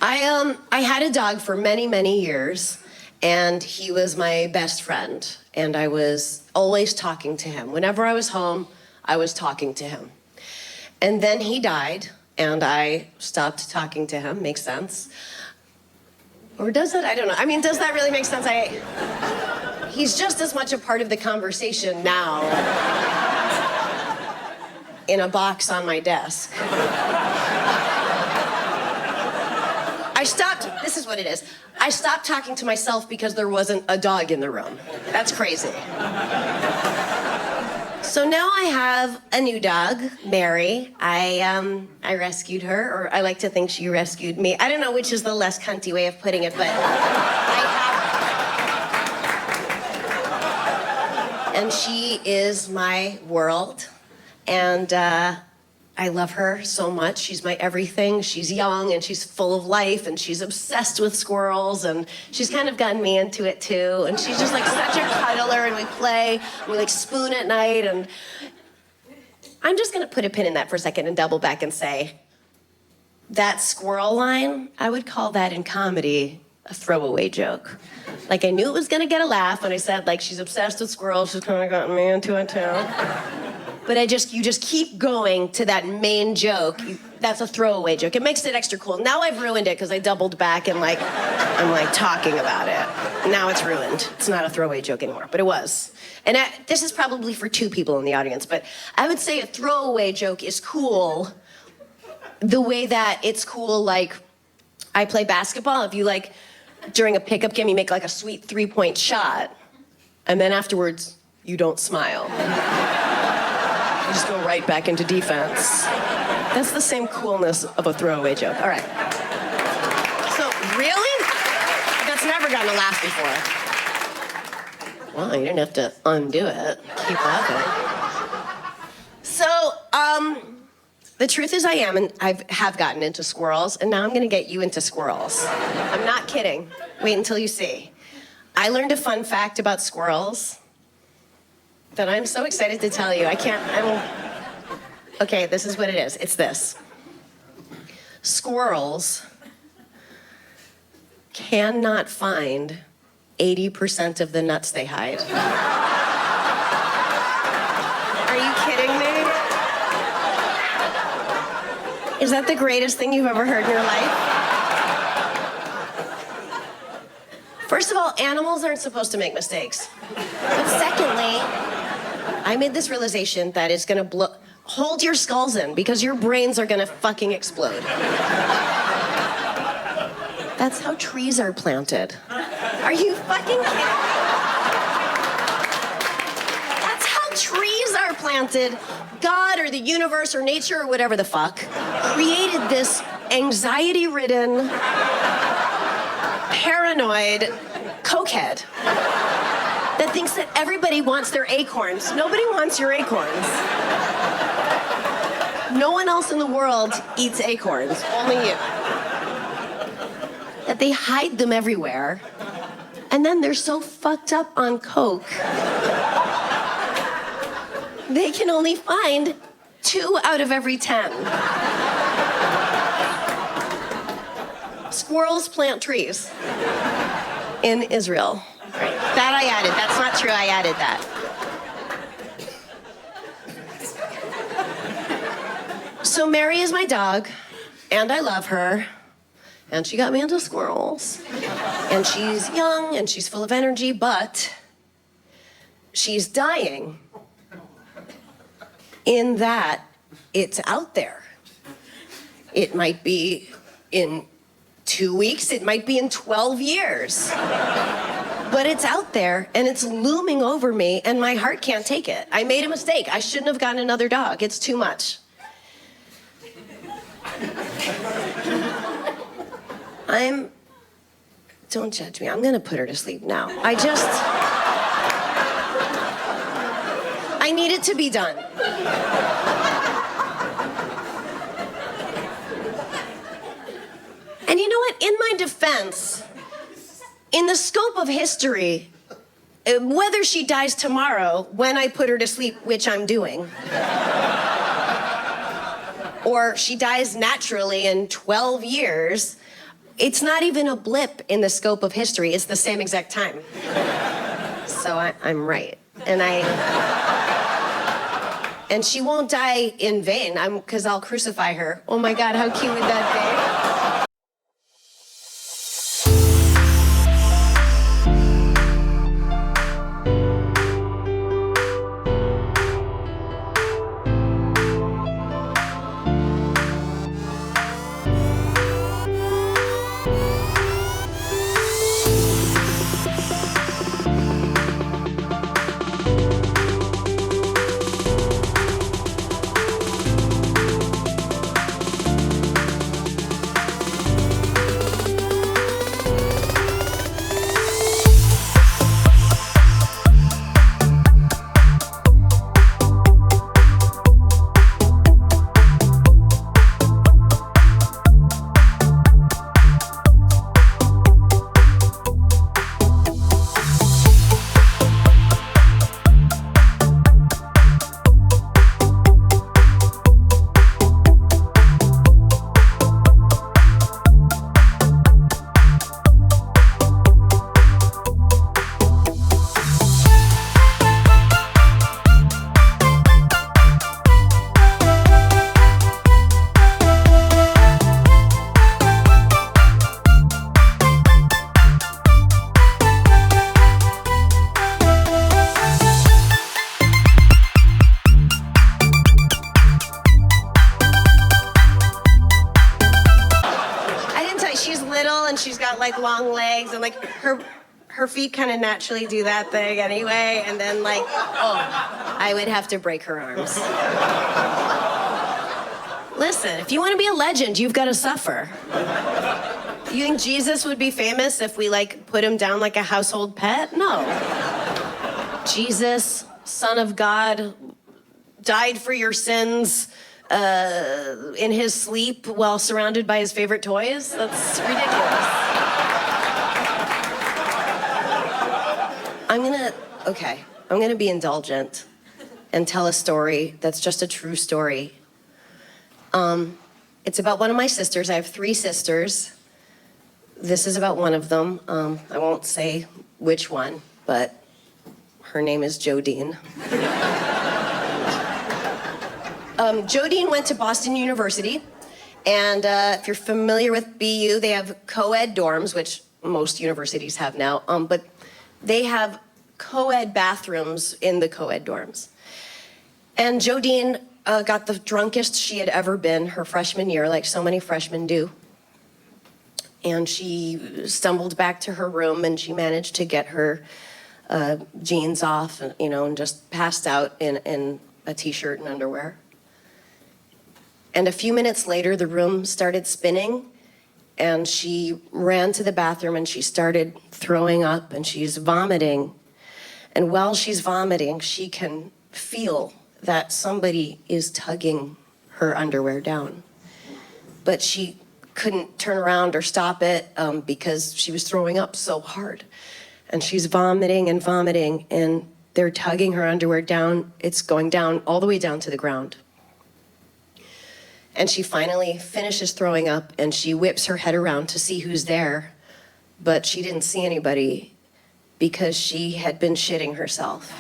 I had a dog for many, many years, and he was my best friend, and I was always talking to him. Whenever I was home, I was talking to him. And then he died, and I stopped talking to him. Makes sense. Or does it? I don't know. I mean, does that really make sense? He's just as much a part of the conversation now in a box on my desk. This is what it is. I stopped talking to myself because there wasn't a dog in the room. That's crazy. So now I have a new dog, Mary. I rescued her, or I like to think she rescued me. I don't know which is the less cunty way of putting it, but I have her. And she is my world, and I love her so much. She's my everything. She's young and she's full of life and she's obsessed with squirrels and she's kind of gotten me into it too. And she's just like such a cuddler, and we play, and we like spoon at night. And I'm just gonna put a pin in that for a second and double back and say, that squirrel line, I would call that in comedy a throwaway joke. Like I knew it was gonna get a laugh when I said like she's obsessed with squirrels, she's kind of gotten me into it too. But you just keep going to that main joke. That's a throwaway joke. It makes it extra cool. Now I've ruined it because I doubled back and I'm like talking about it. Now it's ruined. It's not a throwaway joke anymore, but it was. And this is probably for 2 people in the audience, but I would say a throwaway joke is cool the way that it's cool, like I play basketball. If you like, during a pickup game, you make like a sweet 3-point shot, and then afterwards, you don't smile. You just go right back into defense. That's the same coolness of a throwaway joke. All right. So, really? That's never gotten a laugh before. Well, you didn't have to undo it. Keep laughing. So, the truth is I have gotten into squirrels, and now I'm gonna get you into squirrels. I'm not kidding. Wait until you see. I learned a fun fact about squirrels that I'm so excited to tell you. Okay, this is what it is. It's this. Squirrels cannot find 80% of the nuts they hide. Are you kidding me? Is that the greatest thing you've ever heard in your life? First of all, animals aren't supposed to make mistakes. But secondly, I made this realization that it's gonna hold your skulls in because your brains are gonna fucking explode. That's how trees are planted. Are you fucking kidding me? That's how trees are planted. God or the universe or nature or whatever the fuck created this anxiety-ridden, paranoid cokehead that thinks that everybody wants their acorns. Nobody wants your acorns. No one else in the world eats acorns, only you. That they hide them everywhere, and then they're so fucked up on coke, they can only find 2 out of every 10. Squirrels plant trees in Israel. Right. That I added. That's not true. I added that. So Mary is my dog, and I love her, and she got me into squirrels. And she's young, and she's full of energy, but she's dying in that it's out there. It might be in 2 weeks, it might be in 12 years. But it's out there, and it's looming over me, and my heart can't take it. I made a mistake. I shouldn't have gotten another dog. It's too much. Don't judge me. I'm gonna put her to sleep now. I need it to be done. And you know what? In my defense, in the scope of history, whether she dies tomorrow when I put her to sleep, which I'm doing, or she dies naturally in 12 years, It's not even a blip in the scope of history. It's the same exact time. So I'm right. And she won't die in vain, because I'll crucify her. Oh my God, how cute would that be? And she's got like long legs, and like her feet kind of naturally do that thing anyway, and then like, oh, I would have to break her arms. Listen, if you want to be a legend, you've got to suffer. You think Jesus would be famous if we like put him down like a household pet? No. Jesus, Son of God, died for your sins in his sleep while surrounded by his favorite toys? That's ridiculous. I'm gonna be indulgent and tell a story that's just a true story. It's about one of my sisters. I have 3 sisters. This is about one of them. I won't say which one, but her name is Jodine. Jodine went to Boston University, and if you're familiar with BU, they have co-ed dorms, which most universities have now, but they have co-ed bathrooms in the co-ed dorms. And Jodine got the drunkest she had ever been her freshman year, like so many freshmen do. And she stumbled back to her room, and she managed to get her jeans off, and just passed out in a t-shirt and underwear. And a few minutes later, the room started spinning, and she ran to the bathroom, and she started throwing up, and she's vomiting. And while she's vomiting, she can feel that somebody is tugging her underwear down. But she couldn't turn around or stop it because she was throwing up so hard. And she's vomiting and vomiting, and they're tugging her underwear down. It's going down, all the way down to the ground. And she finally finishes throwing up, and she whips her head around to see who's there, but she didn't see anybody because she had been shitting herself.